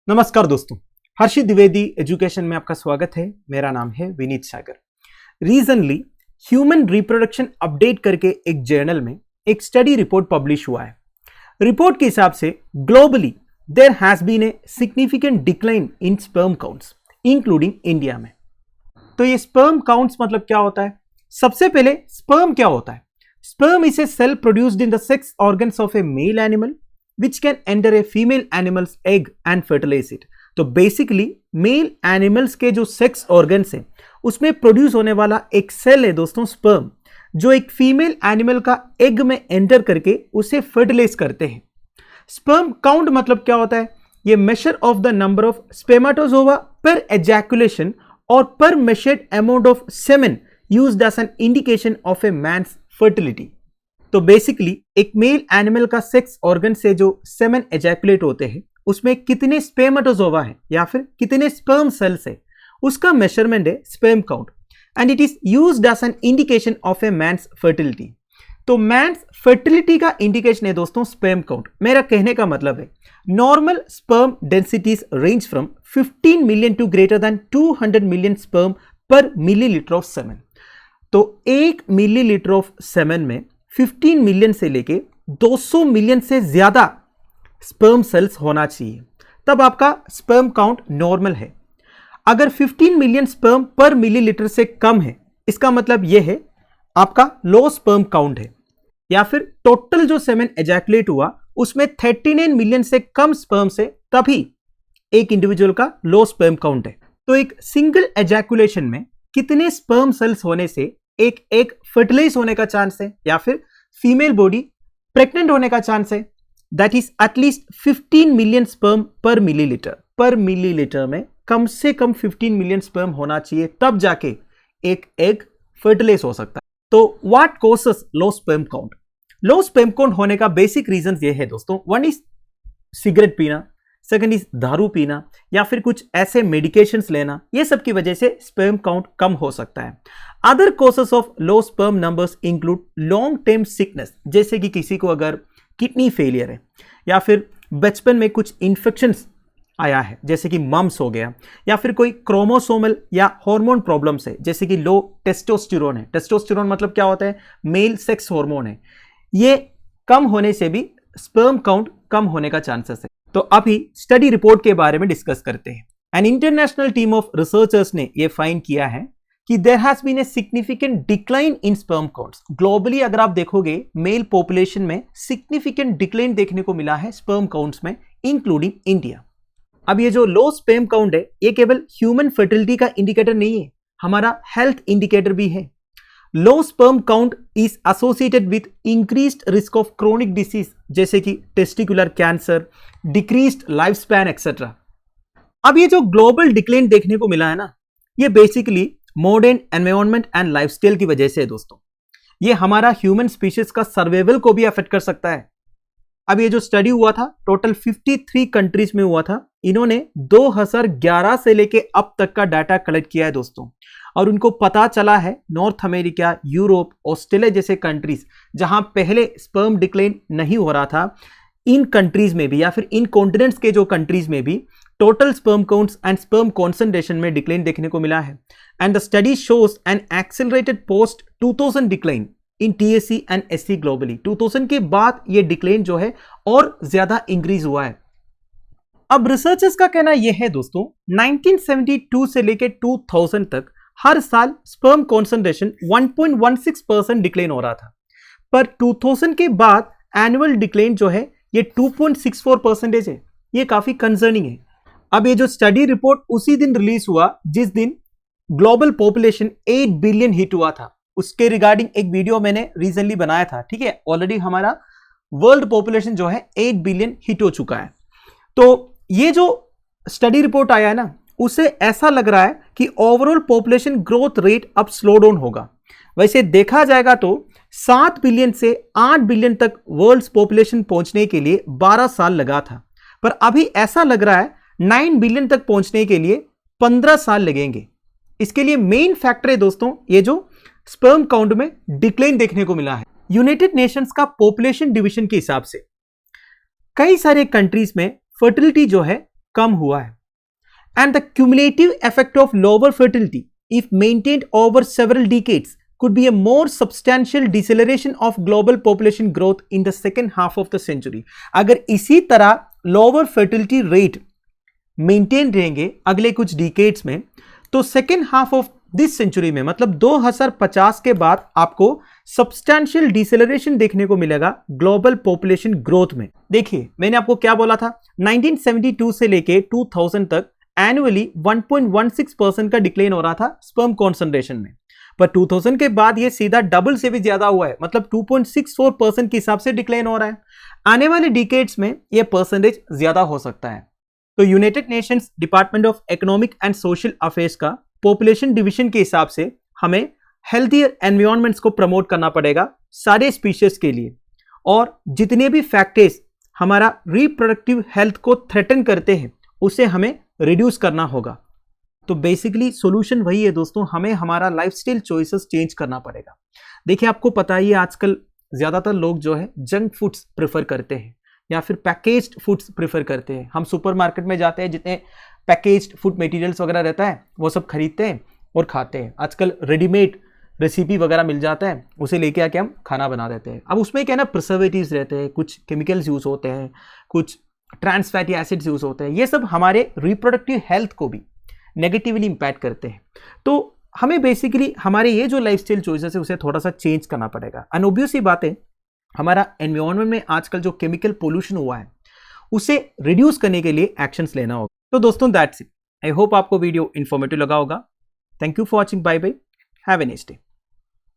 नमस्कार दोस्तों, हर्षित द्विवेदी एजुकेशन में आपका स्वागत है। मेरा नाम है विनीत सागर। रीसेंटली ह्यूमन रिप्रोडक्शन अपडेट करके एक जर्नल में एक स्टडी रिपोर्ट पब्लिश हुआ है। रिपोर्ट के हिसाब से globally there has been a significant decline in sperm counts including India में। तो ये स्पर्म काउंट्स मतलब क्या होता है? सबसे पहले स्पर्म क्या होता है? Sperm is a cell produced in the sex organs of a male animal which can enter a female animal's egg and fertilize it। तो बेसिकली मेल एनिमल्स के जो सेक्स ऑर्गन्स हैं उसमें प्रोड्यूस होने वाला एक सेल है दोस्तों स्पर्म, जो एक फीमेल एनिमल का एग में एंटर करके उसे फर्टिलाइज करते हैं। स्पर्म काउंट मतलब क्या होता है? ये measure of the number of spermatozoa per ejaculation और per measured amount of semen used as an indication of a man's fertility. तो बेसिकली एक मेल एनिमल का सेक्स ऑर्गन से जो सेमेन एजैकुलेट होते हैं उसमें कितने स्पेमाटोजोवा है या फिर कितने स्पर्म सेल्स है, उसका मेजरमेंट है sperm count and it is used as an indication of a man's fertility. तो मैन्स फर्टिलिटी का इंडिकेशन है दोस्तों स्पर्म काउंट। मेरा कहने का मतलब है normal sperm densities range from 15 million to greater than 200 million sperm per milliliter of semen. तो 1 मिलीलीटर ऑफ सेमेन में 15 मिलियन से लेके 200 मिलियन से ज्यादा स्पर्म सेल्स होना चाहिए, तब आपका स्पर्म काउंट नॉर्मल है। अगर 15 मिलियन स्पर्म पर मिलीलीटर से कम है, इसका मतलब यह है आपका लो स्पर्म काउंट है। या फिर टोटल जो सेमेन एजैकुलेट हुआ उसमें 39 मिलियन से कम स्पर्म से, तभी एक इंडिविजुअल का लो स्पर्म काउंट है। तो एक सिंगल एजैकुलेशन में कितने स्पर्म सेल्स होने से एक एग फर्टिलाइज होने का चांस है या फिर फीमेल बॉडी प्रेग्नेंट होने का चांस है? That is at least 15 million sperm per millilitre. पर मिलीलीटर में कम से कम 15 मिलियन स्पर्म होना चाहिए, तब जाके एक एग फर्टिलाइज हो सकता है। तो what causes low sperm count? Low sperm count होने का बेसिक रीजन ये है दोस्तों, वन इज सिगरेट पीना, सेकंड इज दारू पीना या फिर कुछ ऐसे मेडिकेशंस लेना। ये सब की वजह से स्पर्म काउंट कम हो सकता है। Other causes of low sperm numbers include long term sickness, जैसे कि किसी को अगर किडनी फेलियर है या फिर बचपन में कुछ इन्फेक्शंस आया है जैसे कि मम्स हो गया, या फिर कोई क्रोमोसोमल या हार्मोन प्रॉब्लम्स है जैसे कि लो टेस्टोस्टेरोन है। टेस्टोस्टेरोन मतलब क्या होता है? मेल सेक्स हार्मोन है। ये कम होने से भी स्पर्म काउंट कम होने का चांसेस है। तो अभी स्टडी रिपोर्ट के बारे में डिस्कस करते हैं। An international team of researchers ने यह फाइंड किया है कि there has been a significant decline in sperm counts. Globally अगर आप देखोगे मेल पॉपुलेशन में सिग्निफिकेंट डिक्लाइन देखने को मिला है स्पर्म काउंट्स में, इंक्लूडिंग इंडिया। अब ये जो लो स्पर्म काउंट है ये केवल ह्यूमन फर्टिलिटी का इंडिकेटर नहीं है, हमारा हेल्थ इंडिकेटर भी है। Low sperm count is associated with increased risk of chronic disease जैसे कि testicular cancer, decreased life span etcetera. अब ये जो ग्लोबल डिक्लाइन देखने को मिला है ना, ये basically modern environment and lifestyle की वजह से है दोस्तों। ये हमारा ह्यूमन स्पीशीज का सर्वाइवल को भी अफेक्ट कर सकता है। अब ये जो स्टडी हुआ था टोटल 53 कंट्रीज में हुआ था। इन्होंने 2011 से लेके अब तक का डाटा कलेक्ट किया है दोस्तों, और उनको पता चला है नॉर्थ अमेरिका, यूरोप, ऑस्ट्रेलिया जैसे कंट्रीज जहां पहले स्पर्म डिक्लाइन नहीं हो रहा था, इन कंट्रीज में भी या फिर इन कॉन्टिनेंट्स के जो कंट्रीज में भी total sperm counts and sperm concentration में डिक्लाइन देखने को मिला है। And the study shows N accelerated post 2000 decline in TSC and SC globally. 2000 के बाद ये डिक्लाइन जो है और ज्यादा इंक्रीज हुआ है। अब रिसर्चर्स का कहना यह है दोस्तों, 1972 से लेकर 2000 तक हर साल स्पर्म कॉन्सेंट्रेशन 1.16% डिक्लाइन हो रहा था, पर 2000 के बाद एनुअल डिक्लाइन जो है ये 2.64% है। ये काफी कंसर्निंग है। अब ये जो स्टडी रिपोर्ट उसी दिन रिलीज हुआ जिस दिन ग्लोबल पॉपुलेशन 8 बिलियन हिट हुआ था। उसके रिगार्डिंग एक वीडियो मैंने रिसेंटली बनाया था, ठीक है। ऑलरेडी हमारा वर्ल्ड पॉपुलेशन जो है 8 बिलियन हिट हो चुका है। तो ये जो स्टडी रिपोर्ट आया है ना, उसे ऐसा लग रहा है कि ओवरऑल पॉपुलेशन ग्रोथ रेट अब स्लो डाउन होगा। वैसे देखा जाएगा तो 7 बिलियन से 8 बिलियन तक वर्ल्ड पॉपुलेशन पहुंचने के लिए 12 साल लगा था, पर अभी ऐसा लग रहा है 9 बिलियन तक पहुंचने के लिए 15 साल लगेंगे। इसके लिए मेन फैक्टर है दोस्तों ये जो स्पर्म काउंट में डिक्लाइन देखने को मिला है। यूनाइटेड नेशंस का पॉपुलेशन डिवीजन के हिसाब से कई सारे कंट्रीज में फर्टिलिटी जो है कम हुआ है। And the cumulative effect of lower fertility if maintained over several decades could be a more substantial deceleration of global population growth in the second half of the century। अगर इसी तरह lower fertility rate maintain रहेंगे अगले कुछ decades में, तो second half of this century में मतलब 2050 के बाद आपको substantial deceleration देखने को मिलेगा global population growth में। देखिए मैंने आपको क्या बोला था, 1972 से लेके 2000 तक एनुअली 1.16% का डिक्लेन हो रहा था स्पर्म कॉन्सेंट्रेशन में, पर 2000 के बाद ये सीधा डबल से भी ज्यादा हुआ है, मतलब 2.64% के हिसाब से डिक्लेन हो रहा है। आने वाले डिकेड्स में ये परसेंटेज ज्यादा हो सकता है। तो United Nations department of economic and social affairs का पॉपुलेशन डिवीजन के हिसाब से हमें हेल्थियर एनवायरनमेंट्स को प्रमोट करना पड़ेगा सारे स्पीशीज के लिए, और जितने भी फैक्टर्स हमारा रिप्रोडक्टिव हेल्थ को थ्रेटन करते हैं उसे हमें रिड्यूस करना होगा। तो बेसिकली सॉल्यूशन वही है दोस्तों, हमें हमारा लाइफस्टाइल चॉइसेस चेंज करना पड़ेगा। देखिए आपको पता ही है आजकल ज़्यादातर लोग जो है जंक फूड्स प्रेफर करते हैं या फिर पैकेज्ड फूड्स प्रेफर करते हैं। हम सुपरमार्केट में जाते हैं, जितने पैकेज्ड फूड मटेरियल्स वगैरह रहता है वो सब खरीदते हैं और खाते हैं। आजकल रेडीमेड रेसिपी वगैरह मिल जाता है, उसे लेके आके हम खाना बना देते हैं। अब उसमें क्या है ना, प्रिजर्वेटिव्स रहते हैं, कुछ केमिकल्स यूज़ होते हैं, कुछ ट्रांस फैटी एसिड्स यूज़ होते हैं। ये सब हमारे रिप्रोडक्टिव हेल्थ को भी नेगेटिवली इंपैक्ट करते हैं। तो हमें बेसिकली हमारे ये जो लाइफस्टाइल चॉइसेस है उसे थोड़ा सा चेंज करना पड़ेगा। अनऑब्वियस ही बात है, हमारा एनवायरनमेंट में आजकल जो केमिकल पोल्यूशन हुआ है उसे रिड्यूस करने के लिए एक्शंस लेना होगा। तो दोस्तों दैट्स इट। आई होप आपको वीडियो इन्फॉर्मेटिव लगा होगा। Thank you for watching. Bye bye, have a nice day.